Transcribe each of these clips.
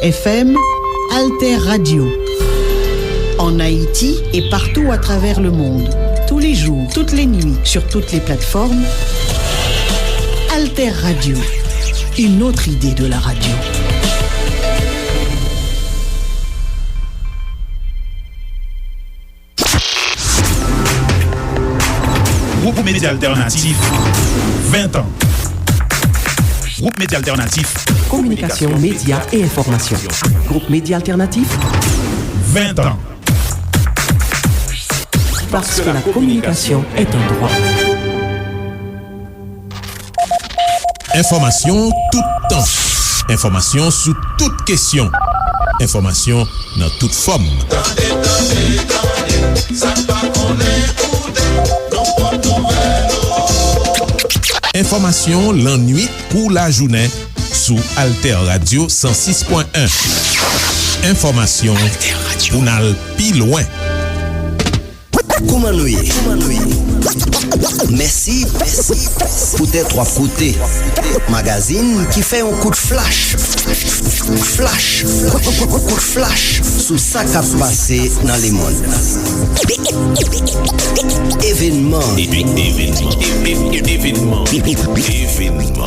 FM, Alter Radio. En Haïti et partout à travers le monde. Tous les jours, toutes les nuits, sur toutes les plateformes. Alter Radio. Une autre idée de la radio. Groupe Média Alternatif, 20 ans. Groupe Média Alternatif. Communication, médias et information. Groupe Média Alternatif. 20 ans. Parce que la communication est un droit. Information tout temps. Information sous toutes questions. Information dans toute forme. Information l'ennui ou la journée sous Alter Radio 106.1. Information ou n'al pi loin. Koumanouye. Merci pour tes trois côtés. Magazine qui fait un coup de flash. Coup de flash sous ça qui a passé dans les mondes. Événement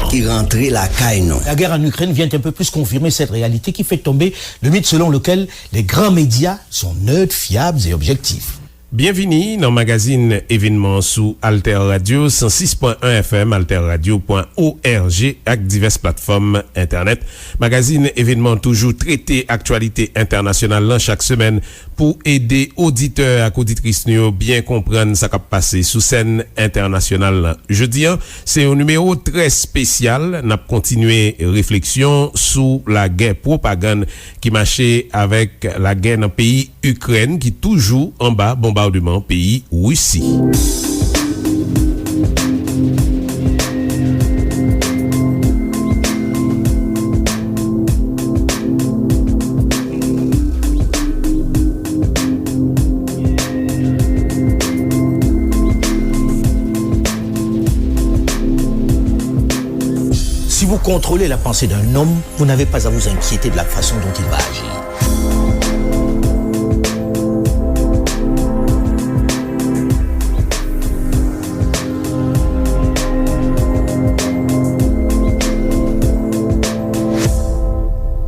qui rentrait la caille. La guerre en Ukraine vient un peu plus confirmer cette réalité qui fait tomber le mythe selon lequel les grands médias sont neutres, fiables et objectifs. Bienvenue dans le magazine événement sous Alter Radio 106.1 FM, alterradio.org avec diverses plateformes internet. Magazine événement toujours traité actualité internationale chaque semaine pour aider auditeurs et auditrices bien comprendre ce qui a passé sous scène internationale. Jeudi, c'est un numéro très spécial. N'a continué réflexion sur la guerre propagande qui marchait avec la guerre dans le pays Ukraine qui toujours en bas bombardement pays Russie. Si vous contrôlez la pensée d'un homme, vous n'avez pas à vous inquiéter de la façon dont il va agir.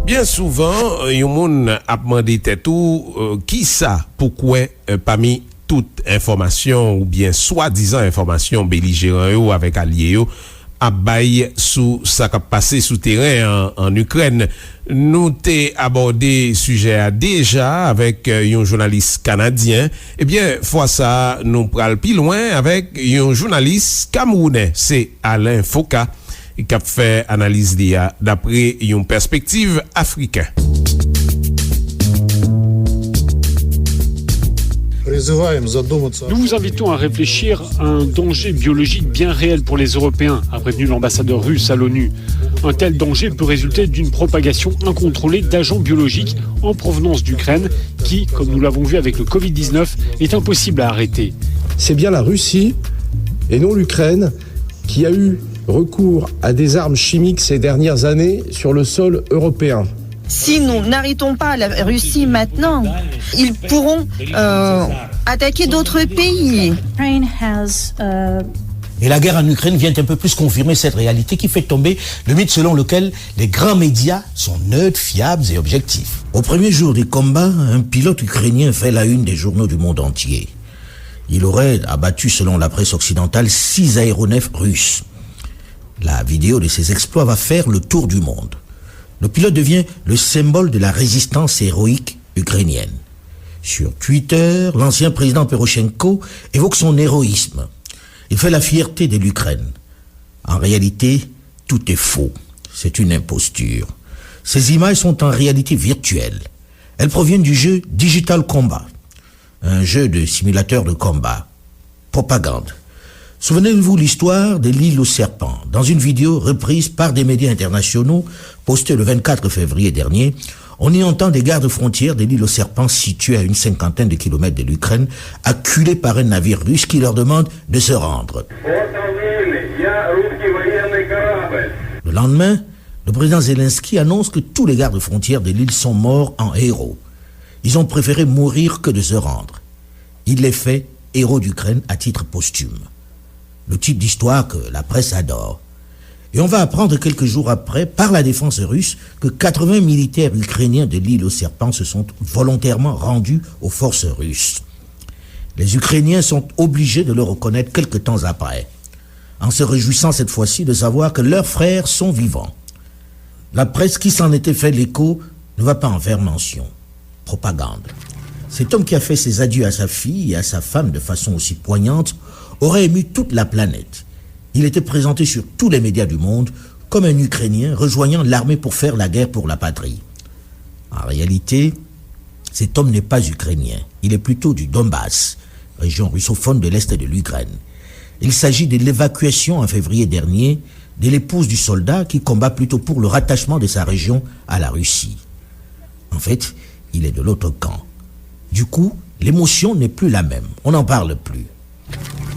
Bien souvent, yon moun ap mande tetou qui ça, pourquoi parmi toute information ou bien soi-disant information belligérant yo avec allié yo ap bay sous ça qui a passé sous terrain en Ukraine. Nous t'ai abordé sujet déjà avec un journaliste canadien. Eh bien, fois ça, nous pral plus loin avec un journaliste camerounais, c'est Alain Foka. Qui a fait analyse d'IA d'après une perspective africaine. Nous vous invitons à réfléchir à un danger biologique bien réel pour les Européens, a prévenu l'ambassadeur russe à l'ONU. Un tel danger peut résulter d'une propagation incontrôlée d'agents biologiques en provenance d'Ukraine qui, comme nous l'avons vu avec le Covid-19, est impossible à arrêter. C'est bien la Russie et non l'Ukraine qui a eu recours à des armes chimiques ces dernières années sur le sol européen. Si nous n'arrêtons pas la Russie maintenant, ils pourront attaquer d'autres pays. Et la guerre en Ukraine vient un peu plus confirmer cette réalité qui fait tomber le mythe selon lequel les grands médias sont neutres, fiables et objectifs. Au premier jour des combats, un pilote ukrainien fait la une des journaux du monde entier. Il aurait abattu, selon la presse occidentale, 6 aéronefs russes. La vidéo de ses exploits va faire le tour du monde. Le pilote devient le symbole de la résistance héroïque ukrainienne. Sur Twitter, l'ancien président Porochenko évoque son héroïsme. Il fait la fierté de l'Ukraine. En réalité, tout est faux. C'est une imposture. Ces images sont en réalité virtuelles. Elles proviennent du jeu Digital Combat, un jeu de simulateur de combat. Propagande. Souvenez-vous l'histoire de l'île aux serpents. Dans une vidéo reprise par des médias internationaux, postée le 24 février dernier, on y entend des gardes frontières de l'île aux serpents située à une 50aine de kilomètres de l'Ukraine, acculés par un navire russe qui leur demande de se rendre. Le lendemain, le président Zelensky annonce que tous les gardes frontières de l'île sont morts en héros. Ils ont préféré mourir que de se rendre. Il les fait héros d'Ukraine à titre posthume. Le type d'histoire que la presse adore. Et on va apprendre quelques jours après, par la défense russe, que 80 militaires ukrainiens de l'île aux serpents se sont volontairement rendus aux forces russes. Les Ukrainiens sont obligés de le reconnaître quelque temps après, en se réjouissant cette fois-ci de savoir que leurs frères sont vivants. La presse qui s'en était fait l'écho ne va pas en faire mention. Propagande. Cet homme qui a fait ses adieux à sa fille et à sa femme de façon aussi poignante aurait ému toute la planète. Il était présenté sur tous les médias du monde comme un Ukrainien rejoignant l'armée pour faire la guerre pour la patrie. En réalité, cet homme n'est pas ukrainien. Il est plutôt du Donbass, région russophone de l'Est de l'Ukraine. Il s'agit de l'évacuation en février dernier de l'épouse du soldat qui combat plutôt pour le rattachement de sa région à la Russie. En fait, il est de l'autre camp. Du coup, l'émotion n'est plus la même. On n'en parle plus.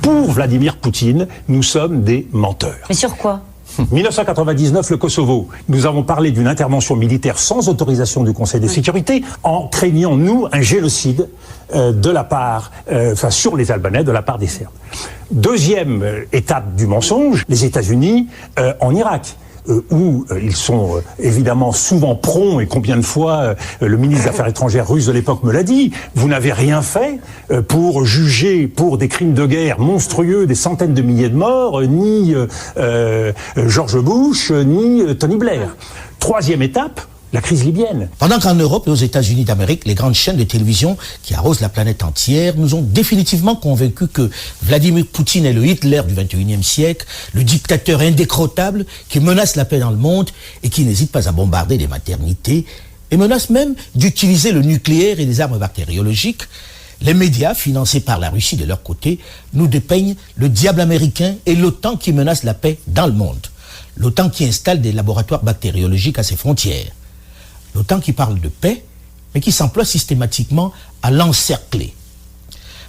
Pour Vladimir Poutine, nous sommes des menteurs. Mais sur quoi ? 1999, le Kosovo. Nous avons parlé d'une intervention militaire sans autorisation du Conseil de sécurité en craignant, nous, un génocide de la part, sur les Albanais, de la part des Serbes. Deuxième étape du mensonge, les États-Unis en Irak. Où ils sont évidemment souvent prompts, et combien de fois le ministre des Affaires étrangères russe de l'époque me l'a dit, vous n'avez rien fait pour juger pour des crimes de guerre monstrueux des centaines de milliers de morts, ni George Bush, ni Tony Blair. Troisième étape, la crise libyenne. Pendant qu'en Europe et aux États-Unis d'Amérique, les grandes chaînes de télévision qui arrosent la planète entière nous ont définitivement convaincus que Vladimir Poutine est le Hitler du XXIe siècle, le dictateur indécrottable qui menace la paix dans le monde et qui n'hésite pas à bombarder les maternités et menace même d'utiliser le nucléaire et les armes bactériologiques. Les médias, financés par la Russie de leur côté, nous dépeignent le diable américain et l'OTAN qui menace la paix dans le monde. L'OTAN qui installe des laboratoires bactériologiques à ses frontières. L'OTAN qui parle de paix, mais qui s'emploie systématiquement à l'encercler.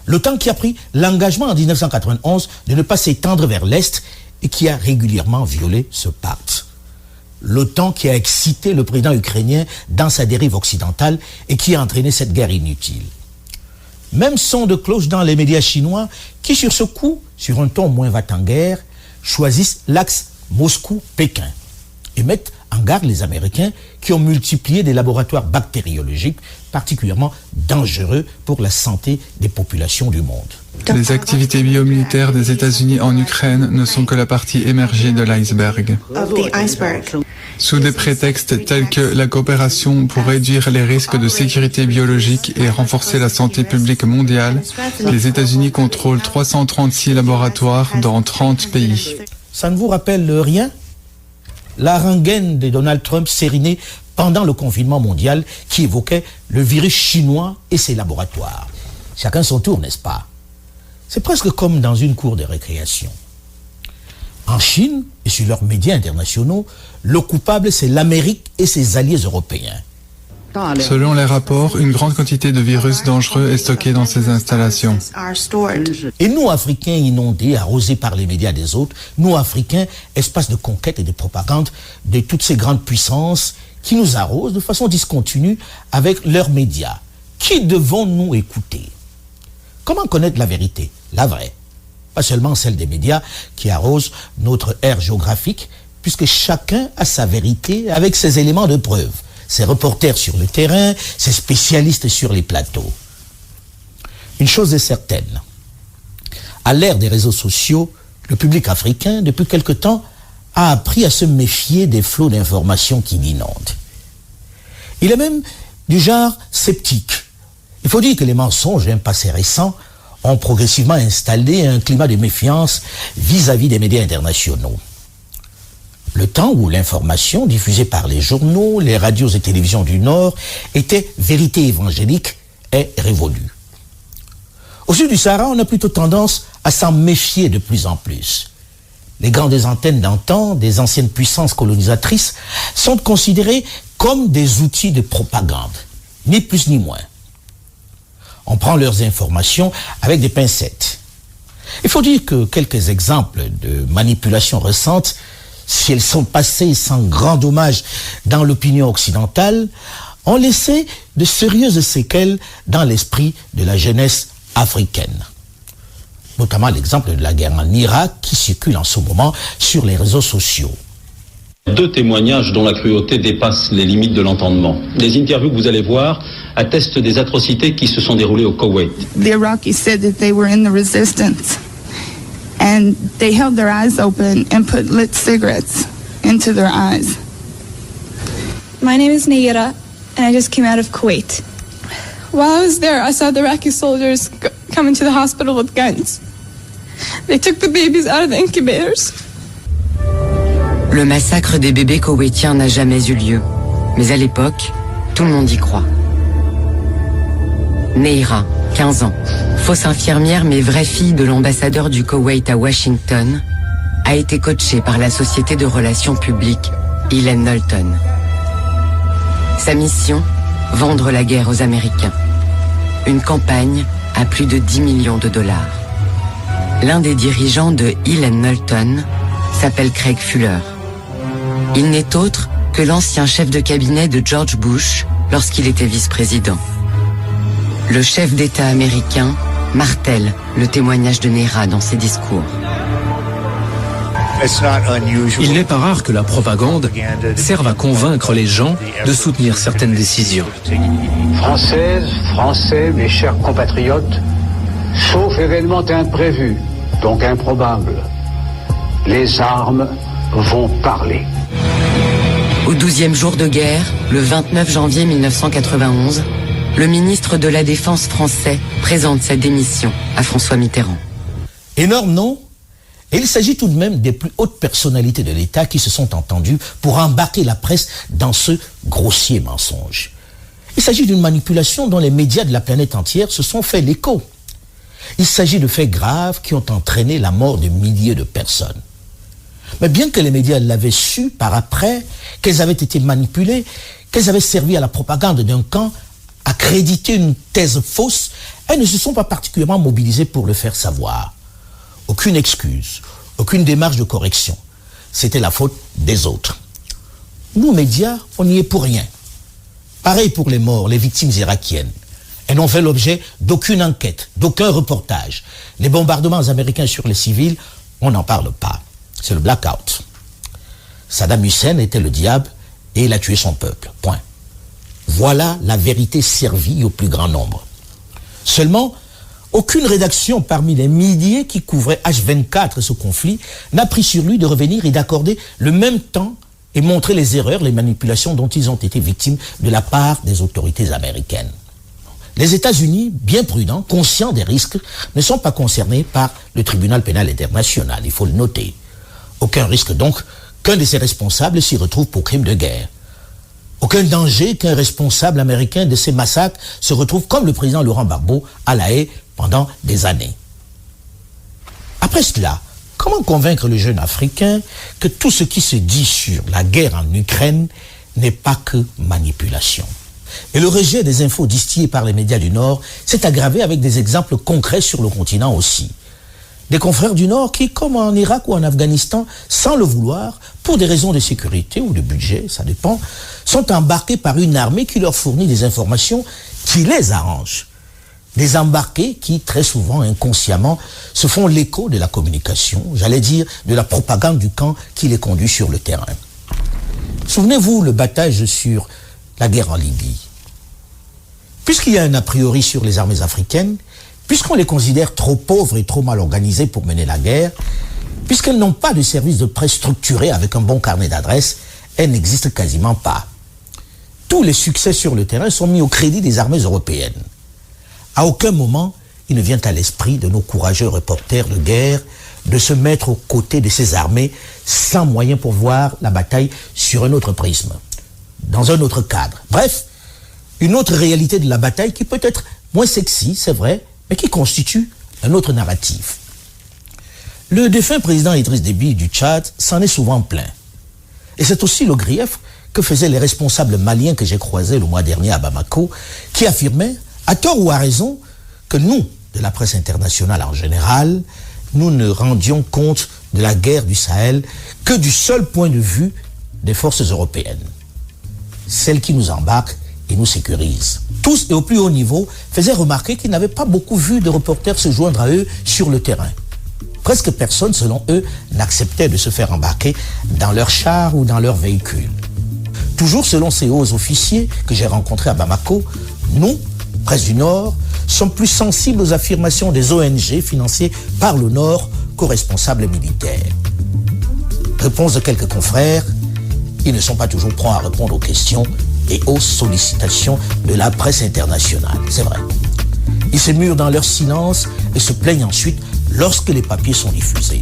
L'OTAN qui a pris l'engagement en 1991 de ne pas s'étendre vers l'Est et qui a régulièrement violé ce pacte. L'OTAN qui a excité le président ukrainien dans sa dérive occidentale et qui a entraîné cette guerre inutile. Même son de cloche dans les médias chinois qui, sur ce coup, sur un ton moins va-t-en-guerre, choisissent l'axe Moscou-Pékin et mettent en garde les Américains qui ont multiplié des laboratoires bactériologiques particulièrement dangereux pour la santé des populations du monde. Les activités biomilitaires des États-Unis en Ukraine ne sont que la partie émergée de l'iceberg. Sous des prétextes tels que la coopération pour réduire les risques de sécurité biologique et renforcer la santé publique mondiale, les États-Unis contrôlent 336 laboratoires dans 30 pays. Ça ne vous rappelle rien ? La rengaine de Donald Trump sérinée pendant le confinement mondial qui évoquait le virus chinois et ses laboratoires. Chacun son tour, n'est-ce pas? C'est presque comme dans une cour de récréation. En Chine et sur leurs médias internationaux, le coupable c'est l'Amérique et ses alliés européens. Selon les rapports, une grande quantité de virus dangereux est stockée dans ces installations. Et nous, Africains inondés, arrosés par les médias des autres, nous, Africains, espace de conquête et de propagande de toutes ces grandes puissances qui nous arrosent de façon discontinue avec leurs médias. Qui devons-nous écouter? Comment connaître la vérité, la vraie? Pas seulement celle des médias qui arrosent notre aire géographique, puisque chacun a sa vérité avec ses éléments de preuve. Ses reporters sur le terrain, ses spécialistes sur les plateaux. Une chose est certaine, à l'ère des réseaux sociaux, le public africain, depuis quelque temps, a appris à se méfier des flots d'informations qui l'inondent. Il est même du genre sceptique. Il faut dire que les mensonges d'un passé récent ont progressivement installé un climat de méfiance vis-à-vis des médias internationaux. Le temps où l'information diffusée par les journaux, les radios et télévisions du Nord était vérité évangélique est révolue. Au sud du Sahara, on a plutôt tendance à s'en méfier de plus en plus. Les grandes antennes d'antan des anciennes puissances colonisatrices sont considérées comme des outils de propagande, ni plus ni moins. On prend leurs informations avec des pincettes. Il faut dire que quelques exemples de manipulations récentes, si elles sont passées sans grand dommage dans l'opinion occidentale, ont laissé de sérieuses séquelles dans l'esprit de la jeunesse africaine. Notamment l'exemple de la guerre en Irak qui circule en ce moment sur les réseaux sociaux. 2 témoignages dont la cruauté dépasse les limites de l'entendement. Les interviews que vous allez voir attestent des atrocités qui se sont déroulées au Koweït. The Iraqis said that they were in the resistance and they held their eyes open and put lit cigarettes into their eyes. My name is Nayira and I just came out of Kuwait. While I was there, I saw the Iraqi soldiers come into the hospital with guns. They took the babies out of the incubators. Le massacre des bébés koweïtiens n'a jamais eu lieu. Mais à l'époque, tout le monde y croit. Nayira, 15 ans, fausse infirmière mais vraie fille de l'ambassadeur du Koweït à Washington, a été coachée par la société de relations publiques Helen Knowlton. Sa mission, vendre la guerre aux Américains. Une campagne à plus de 10 millions de dollars. L'un des dirigeants de Helen Knowlton s'appelle Craig Fuller. Il n'est autre que l'ancien chef de cabinet de George Bush lorsqu'il était vice-président. Le chef d'État américain martèle le témoignage de Nayira dans ses discours. Il n'est pas rare que la propagande serve à convaincre les gens de soutenir certaines décisions. Françaises, Français, mes chers compatriotes, sauf événement imprévu, donc improbable, les armes vont parler. Au 12e jour de guerre, le 29 janvier 1991, le ministre de la Défense français présente sa démission à François Mitterrand. Énorme, non ? Et il s'agit tout de même des plus hautes personnalités de l'État qui se sont entendues pour embarquer la presse dans ce grossier mensonge. Il s'agit d'une manipulation dont les médias de la planète entière se sont fait l'écho. Il s'agit de faits graves qui ont entraîné la mort de milliers de personnes. Mais bien que les médias l'avaient su par après, qu'elles avaient été manipulées, qu'elles avaient servi à la propagande d'un camp, à créditer une thèse fausse, elles ne se sont pas particulièrement mobilisées pour le faire savoir. Aucune excuse, aucune démarche de correction. C'était la faute des autres. Nous, médias, on n'y est pour rien. Pareil pour les morts, les victimes irakiennes. Elles n'ont fait l'objet d'aucune enquête, d'aucun reportage. Les bombardements américains sur les civils, on n'en parle pas. C'est le blackout. Saddam Hussein était le diable et il a tué son peuple. Point. Voilà la vérité servie au plus grand nombre. Seulement, aucune rédaction parmi les milliers qui couvraient H24 ce conflit n'a pris sur lui de revenir et d'accorder le même temps et montrer les erreurs, les manipulations dont ils ont été victimes de la part des autorités américaines. Les États-Unis, bien prudents, conscients des risques, ne sont pas concernés par le tribunal pénal international, il faut le noter. Aucun risque donc qu'un de ses responsables s'y retrouve pour crime de guerre. Aucun danger qu'un responsable américain de ces massacres se retrouve comme le président Laurent Gbagbo à La Haye pendant des années. Après cela, comment convaincre le jeune Africain que tout ce qui se dit sur la guerre en Ukraine n'est pas que manipulation? Et le rejet des infos distillées par les médias du Nord s'est aggravé avec des exemples concrets sur le continent aussi. Des confrères du Nord qui, comme en Irak ou en Afghanistan, sans le vouloir, pour des raisons de sécurité ou de budget, ça dépend, sont embarqués par une armée qui leur fournit des informations qui les arrangent. Des embarqués qui, très souvent, inconsciemment, se font l'écho de la communication, j'allais dire de la propagande du camp qui les conduit sur le terrain. Souvenez-vous le battage sur la guerre en Libye. Puisqu'il y a un a priori sur les armées africaines, puisqu'on les considère trop pauvres et trop mal organisées pour mener la guerre, puisqu'elles n'ont pas de service de presse structuré avec un bon carnet d'adresses, elles n'existent quasiment pas. Tous les succès sur le terrain sont mis au crédit des armées européennes. À aucun moment, il ne vient à l'esprit de nos courageux reporters de guerre de se mettre aux côtés de ces armées sans moyen pour voir la bataille sur un autre prisme, dans un autre cadre. Bref, une autre réalité de la bataille qui peut être moins sexy, c'est vrai, mais qui constitue un autre narratif. Le défunt président Idriss Déby du Tchad s'en est souvent plaint. Et c'est aussi le grief que faisaient les responsables maliens que j'ai croisés le mois dernier à Bamako, qui affirmaient, à tort ou à raison, que nous, de la presse internationale en général, nous ne rendions compte de la guerre du Sahel que du seul point de vue des forces européennes. Celles qui nous embarquent et nous sécurisent. Tous et au plus haut niveau faisaient remarquer qu'ils n'avaient pas beaucoup vu de reporters se joindre à eux sur le terrain. Presque personne, selon eux, n'acceptait de se faire embarquer dans leur char ou dans leur véhicule. Toujours selon ces hauts officiers que j'ai rencontrés à Bamako, nous, presse du Nord, sommes plus sensibles aux affirmations des ONG financées par le Nord qu'aux responsables militaires. Réponse de quelques confrères, ils ne sont pas toujours prompts à répondre aux questions et aux sollicitations de la presse internationale. C'est vrai. Ils se murent dans leur silence et se plaignent ensuite lorsque les papiers sont diffusés.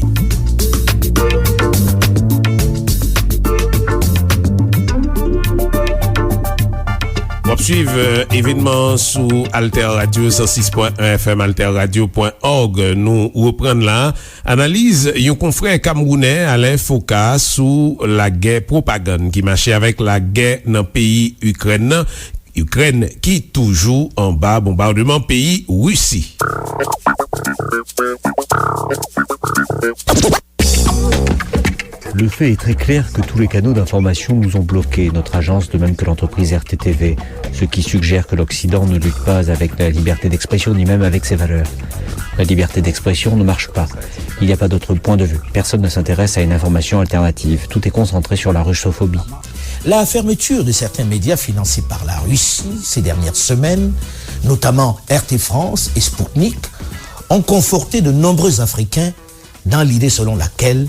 On suive événement sous Alter Radio 106.1 FM, alterradio.org. Nous reprenons là. Analyse yon confrère camerounais Alain Foucault sous la guerre propagande qui marchait avec la guerre dans pays Ukraine. Ukraine qui toujours en bas bombardement pays Russie. Le fait est très clair que tous les canaux d'information nous ont bloqués, notre agence de même que l'entreprise RTTV, ce qui suggère que l'Occident ne lutte pas avec la liberté d'expression ni même avec ses valeurs. La liberté d'expression ne marche pas. Il n'y a pas d'autre point de vue. Personne ne s'intéresse à une information alternative. Tout est concentré sur la russophobie. La fermeture de certains médias financés par la Russie ces dernières semaines, notamment RT France et Sputnik, ont conforté de nombreux Africains dans l'idée selon laquelle,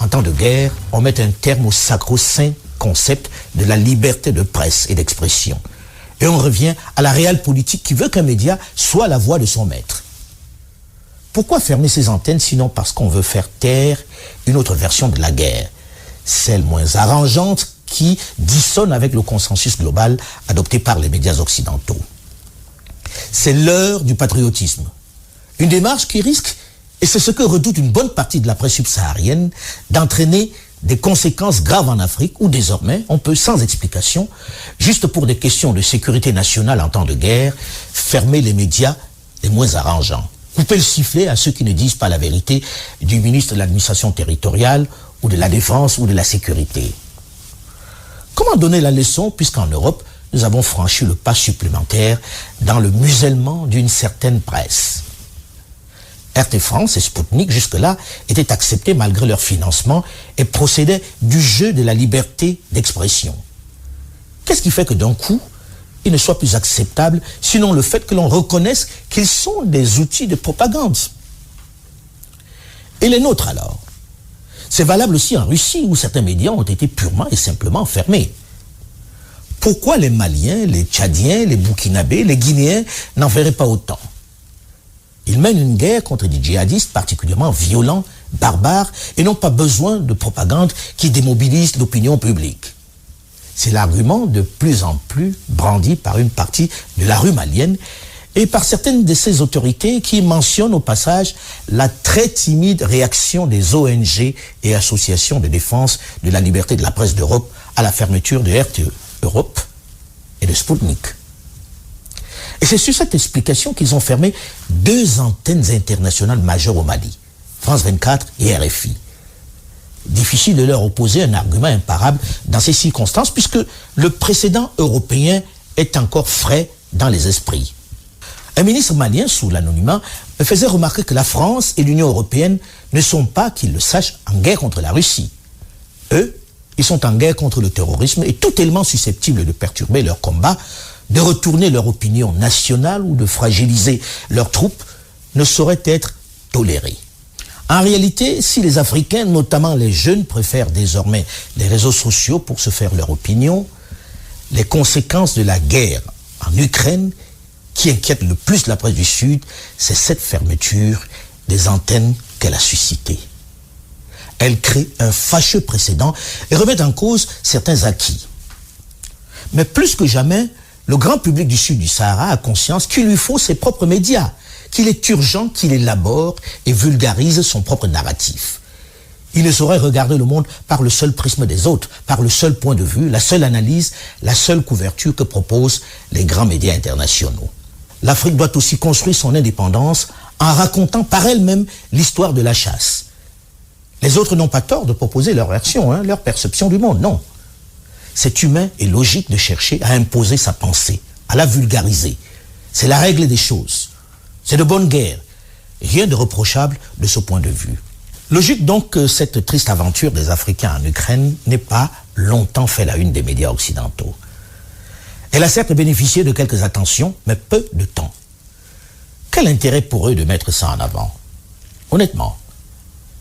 en temps de guerre, on met un terme au sacro-saint concept de la liberté de presse et d'expression. Et on revient à la réelle politique qui veut qu'un média soit la voix de son maître. Pourquoi fermer ces antennes sinon parce qu'on veut faire taire une autre version de la guerre, celle moins arrangeante qui dissonne avec le consensus global adopté par les médias occidentaux. C'est l'heure du patriotisme. Une démarche qui risque, et c'est ce que redoute une bonne partie de la presse subsaharienne, d'entraîner des conséquences graves en Afrique où désormais on peut sans explication, juste pour des questions de sécurité nationale en temps de guerre, fermer les médias les moins arrangeants. Couper le sifflet à ceux qui ne disent pas la vérité du ministre de l'administration territoriale ou de la défense ou de la sécurité. Comment donner la leçon puisqu'en Europe, nous avons franchi le pas supplémentaire dans le musellement d'une certaine presse? RT France et Sputnik, jusque-là, étaient acceptés malgré leur financement et procédaient du jeu de la liberté d'expression. Qu'est-ce qui fait que d'un coup, ils ne soient plus acceptables, sinon le fait que l'on reconnaisse qu'ils sont des outils de propagande? Et les nôtres alors? C'est valable aussi en Russie, où certains médias ont été purement et simplement fermés. Pourquoi les Maliens, les Tchadiens, les Burkinabés, les Guinéens n'en feraient pas autant? Ils mènent une guerre contre des djihadistes particulièrement violents, barbares, et n'ont pas besoin de propagande qui démobilise l'opinion publique. C'est l'argument de plus en plus brandi par une partie de la rue malienne et par certaines de ces autorités qui mentionnent au passage la très timide réaction des ONG et associations de défense de la liberté de la presse d'Europe à la fermeture de RTE Europe et de Sputnik. Et c'est sur cette explication qu'ils ont fermé 2 antennes internationales majeures au Mali, France 24 et RFI. Difficile de leur opposer un argument imparable dans ces circonstances puisque le précédent européen est encore frais dans les esprits. Un ministre malien, sous l'anonymat, me faisait remarquer que la France et l'Union européenne ne sont pas, qu'ils le sachent, en guerre contre la Russie. Eux, ils sont en guerre contre le terrorisme et tout élément susceptible de perturber leur combat, de retourner leur opinion nationale ou de fragiliser leurs troupes ne saurait être toléré. En réalité, si les Africains, notamment les jeunes, préfèrent désormais les réseaux sociaux pour se faire leur opinion, les conséquences de la guerre en Ukraine, qui inquiète le plus la presse du Sud, c'est cette fermeture des antennes qu'elle a suscité. Elle crée un fâcheux précédent et remet en cause certains acquis. Mais plus que jamais, le grand public du sud du Sahara a conscience qu'il lui faut ses propres médias, qu'il est urgent qu'il élabore et vulgarise son propre narratif. Il ne saurait regarder le monde par le seul prisme des autres, par le seul point de vue, la seule analyse, la seule couverture que proposent les grands médias internationaux. L'Afrique doit aussi construire son indépendance en racontant par elle-même l'histoire de la chasse. Les autres n'ont pas tort de proposer leur version, leur perception du monde, non. C'est humain et logique de chercher à imposer sa pensée, à la vulgariser. C'est la règle des choses. C'est de bonne guerre. Rien de reprochable de ce point de vue. Logique donc que cette triste aventure des Africains en Ukraine n'ait pas longtemps fait la une des médias occidentaux. Elle a certes bénéficié de quelques attentions, mais peu de temps. Quel intérêt pour eux de mettre ça en avant? Honnêtement,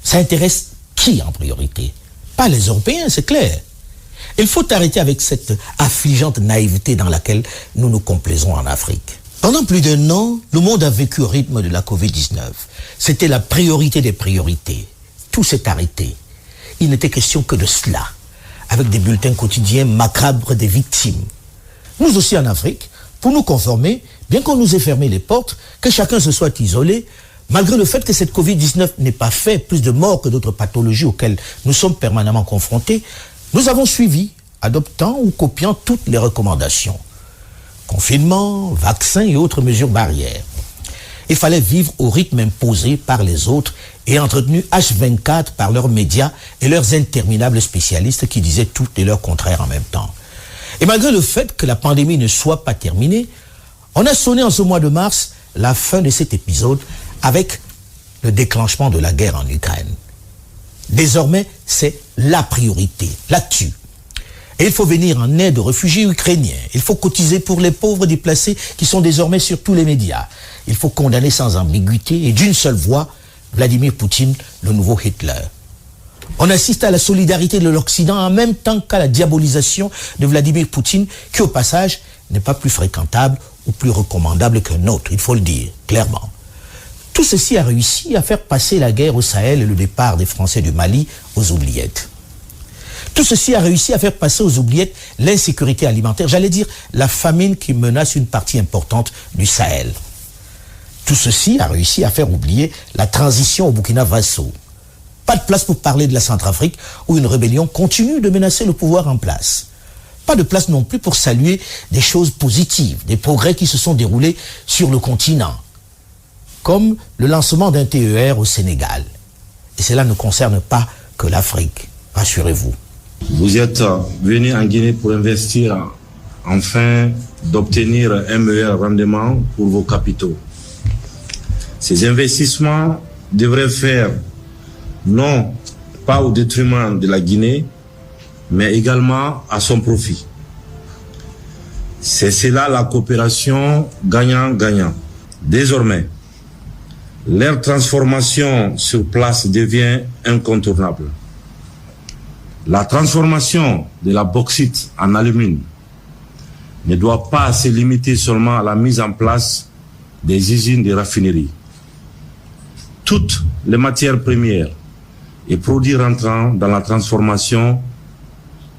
ça intéresse qui en priorité? Pas les Européens, c'est clair. Il faut arrêter avec cette affligeante naïveté dans laquelle nous nous complaisons en Afrique. Pendant plus d'1 an, le monde a vécu au rythme de la Covid-19. C'était la priorité des priorités. Tout s'est arrêté. Il n'était question que de cela, avec des bulletins quotidiens macabres des victimes. Nous aussi en Afrique, pour nous conformer, bien qu'on nous ait fermé les portes, que chacun se soit isolé, malgré le fait que cette Covid-19 n'ait pas fait plus de morts que d'autres pathologies auxquelles nous sommes permanemment confrontés, nous avons suivi, adoptant ou copiant toutes les recommandations. Confinement, vaccins et autres mesures barrières. Il fallait vivre au rythme imposé par les autres et entretenu H24 par leurs médias et leurs interminables spécialistes qui disaient tout et leur contraire en même temps. Et malgré le fait que la pandémie ne soit pas terminée, on a sonné en ce mois de mars la fin de cet épisode avec le déclenchement de la guerre en Ukraine. Désormais, c'est la priorité, l'actu. Et il faut venir en aide aux réfugiés ukrainiens. Il faut cotiser pour les pauvres déplacés qui sont désormais sur tous les médias. Il faut condamner sans ambiguïté et d'une seule voix Vladimir Poutine, le nouveau Hitler. On assiste à la solidarité de l'Occident en même temps qu'à la diabolisation de Vladimir Poutine, qui au passage n'est pas plus fréquentable ou plus recommandable qu'un autre, il faut le dire clairement. Tout ceci a réussi à faire passer la guerre au Sahel et le départ des Français du Mali aux oubliettes. Tout ceci a réussi à faire passer aux oubliettes l'insécurité alimentaire, j'allais dire la famine qui menace une partie importante du Sahel. Tout ceci a réussi à faire oublier la transition au Burkina Faso. Pas de place pour parler de la Centrafrique où une rébellion continue de menacer le pouvoir en place. Pas de place non plus pour saluer des choses positives, des progrès qui se sont déroulés sur le continent, comme le lancement d'un TER au Sénégal. Et cela ne concerne pas que l'Afrique, rassurez-vous. Vous êtes venu en Guinée pour investir afin d'obtenir un meilleur rendement pour vos capitaux. Ces investissements devraient faire non pas au détriment de la Guinée, mais également à son profit. C'est cela la coopération gagnant-gagnant. Désormais, leur transformation sur place devient incontournable. La transformation de la bauxite en alumine ne doit pas se limiter seulement à la mise en place des usines de raffinerie. Toutes les matières premières et produits rentrant dans la transformation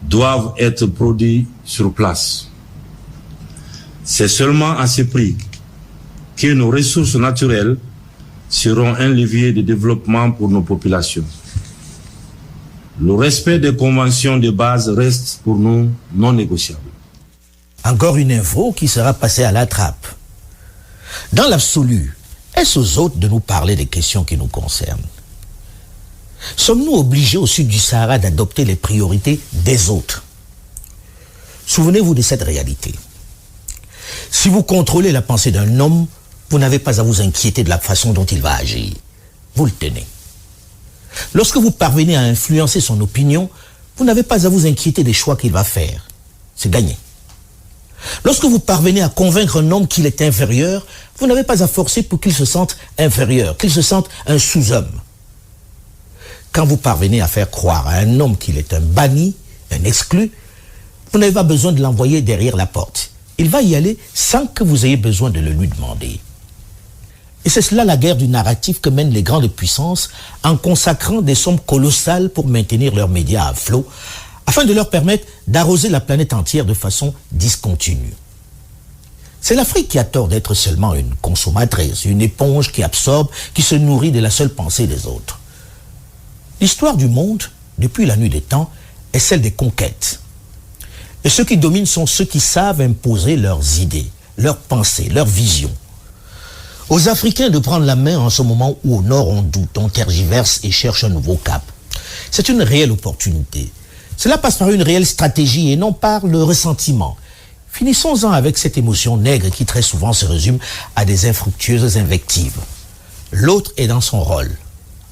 doivent être produits sur place. C'est seulement à ce prix que nos ressources naturelles seront un levier de développement pour nos populations. Le respect des conventions de base reste pour nous non négociable. Encore une info qui sera passée à la trappe. Dans l'absolu, est-ce aux autres de nous parler des questions qui nous concernent? Sommes-nous obligés au sud du Sahara d'adopter les priorités des autres? Souvenez-vous de cette réalité. Si vous contrôlez la pensée d'un homme, vous n'avez pas à vous inquiéter de la façon dont il va agir. Vous le tenez. Lorsque vous parvenez à influencer son opinion, vous n'avez pas à vous inquiéter des choix qu'il va faire. C'est gagné. Lorsque vous parvenez à convaincre un homme qu'il est inférieur, vous n'avez pas à forcer pour qu'il se sente inférieur, qu'il se sente un sous-homme. Quand vous parvenez à faire croire à un homme qu'il est un banni, un exclu, vous n'avez pas besoin de l'envoyer derrière la porte. Il va y aller sans que vous ayez besoin de le lui demander. Et c'est cela la guerre du narratif que mènent les grandes puissances en consacrant des sommes colossales pour maintenir leurs médias à flot, afin de leur permettre d'arroser la planète entière de façon discontinue. C'est l'Afrique qui a tort d'être seulement une consommatrice, une éponge qui absorbe, qui se nourrit de la seule pensée des autres. L'histoire du monde, depuis la nuit des temps, est celle des conquêtes. Et ceux qui dominent sont ceux qui savent imposer leurs idées, leurs pensées, leurs visions. Aux Africains de prendre la main en ce moment où au nord on doute, on tergiverse et cherche un nouveau cap. C'est une réelle opportunité. Cela passe par une réelle stratégie et non par le ressentiment. Finissons-en avec cette émotion nègre qui très souvent se résume à des infructueuses invectives. L'autre est dans son rôle.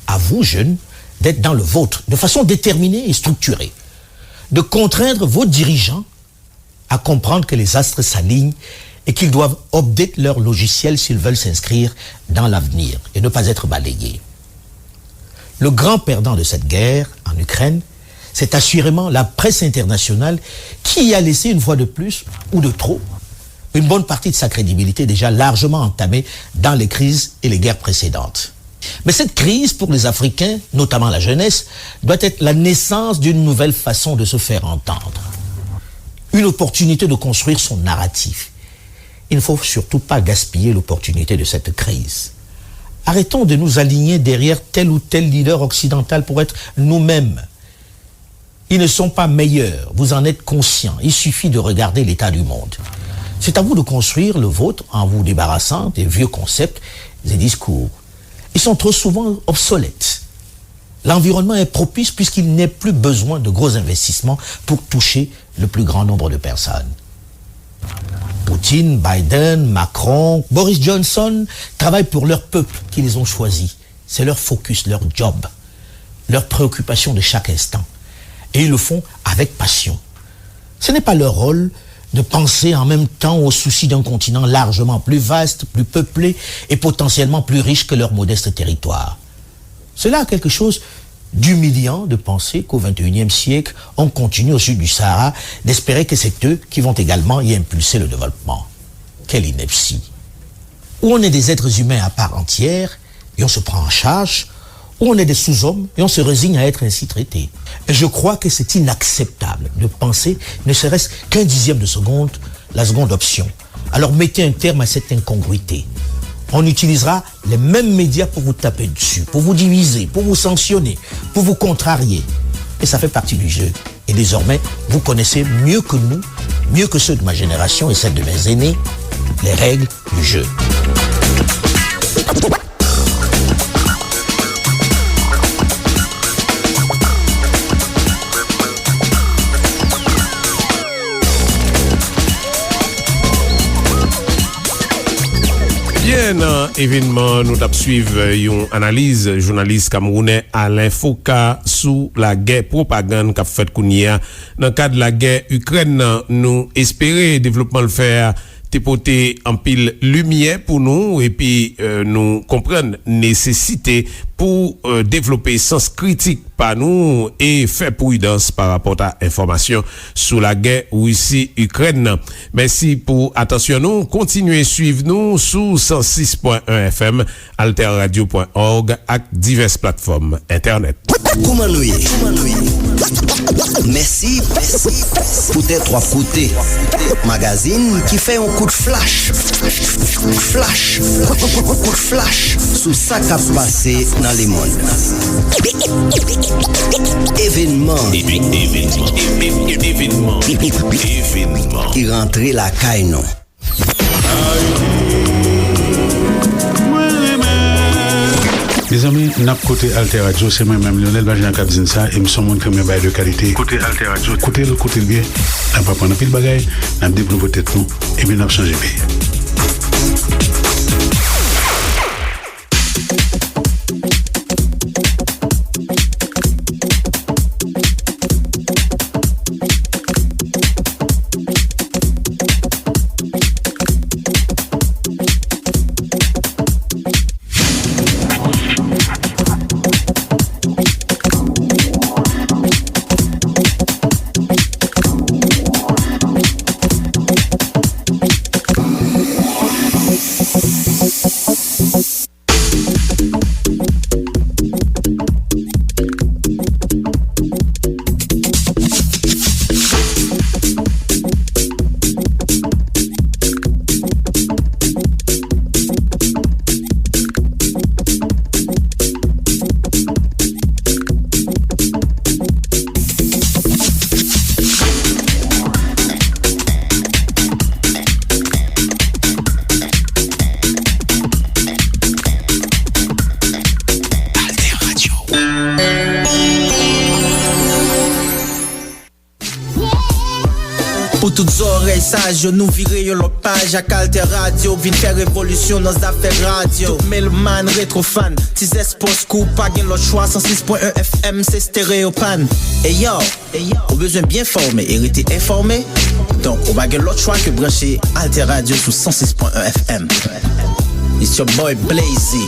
À vous, jeunes, d'être dans le vôtre, de façon déterminée et structurée. De contraindre vos dirigeants à comprendre que les astres s'alignent et qu'ils doivent update leur logiciel s'ils veulent s'inscrire dans l'avenir et ne pas être balayés. Le grand perdant de cette guerre en Ukraine, c'est assurément la presse internationale qui y a laissé une fois de plus, ou de trop, une bonne partie de sa crédibilité déjà largement entamée dans les crises et les guerres précédentes. Mais cette crise, pour les Africains, notamment la jeunesse, doit être la naissance d'une nouvelle façon de se faire entendre. Une opportunité de construire son narratif. Il ne faut surtout pas gaspiller l'opportunité de cette crise. Arrêtons de nous aligner derrière tel ou tel leader occidental pour être nous-mêmes. Ils ne sont pas meilleurs, vous en êtes conscients. Il suffit de regarder l'état du monde. C'est à vous de construire le vôtre en vous débarrassant des vieux concepts et discours. Ils sont trop souvent obsolètes. L'environnement est propice puisqu'il n'est plus besoin de gros investissements pour toucher le plus grand nombre de personnes. Poutine, Biden, Macron, Boris Johnson travaillent pour leur peuple qui les ont choisis. C'est leur focus, leur job, leur préoccupation de chaque instant. Et ils le font avec passion. Ce n'est pas leur rôle de penser en même temps aux soucis d'un continent largement plus vaste, plus peuplé et potentiellement plus riche que leur modeste territoire. Cela a quelque chose d'humiliant de penser qu'au XXIe siècle, on continue au sud du Sahara d'espérer que c'est eux qui vont également y impulser le développement. Quelle ineptie! Ou on est des êtres humains à part entière et on se prend en charge, ou on est des sous-hommes et on se résigne à être ainsi traités. Et je crois que c'est inacceptable de penser, ne serait-ce qu'un dixième de seconde, la seconde option. Alors mettez un terme à cette incongruité. On utilisera les mêmes médias pour vous taper dessus, pour vous diviser, pour vous sanctionner, pour vous contrarier. Et ça fait partie du jeu. Et désormais, vous connaissez mieux que nous, mieux que ceux de ma génération et celle de mes aînés, les règles du jeu. Bien, nan événement, nous tap suivre yon analyse journaliste camerounais Alain Foucault sous la guerre propagande qu'a fait Kounia. Dans le cadre de la guerre Ukraine, nous espérer développement le faire te poter en pile lumière pour nous et puis nous comprendre nécessité pour développer sens critique par nous et faire prudence par rapport à information sur la guerre Russie-Ukraine. Merci pour attention nous. Continuez suivre nous sous 106.1 FM, alterradio.org ak diverses plateformes internet. Koumanouye. Merci pour tes trois côtés. Magazine qui fait un coup de flash. Coup de flash sous ça qu'a passé dans les mondes. Événement qui rentrait la caille non. Mes amis, n'a côté Alter Radio, c'est moi-même Lionel Bagnan qui dit ça et me sont monde qui me bail de qualité. Côté Alter Radio, côté le bien, n'a pas prendre pile bagaille, n'a développer tête nous et bien n'a changer pays. Pour toutes oreilles sages, nous virer l'autre page à Alter Radio, vin faire révolution dans affaires radio. Tout mailman, rétro fan, tis espos coup, pas gain l'autre choix, 106.1 FM, c'est stéréopan. Et yo, on besoin bien formé, hérité informé. Donc, on va gain l'autre choix que brancher Alter Radio sous 106.1 FM. It's your boy Blazy.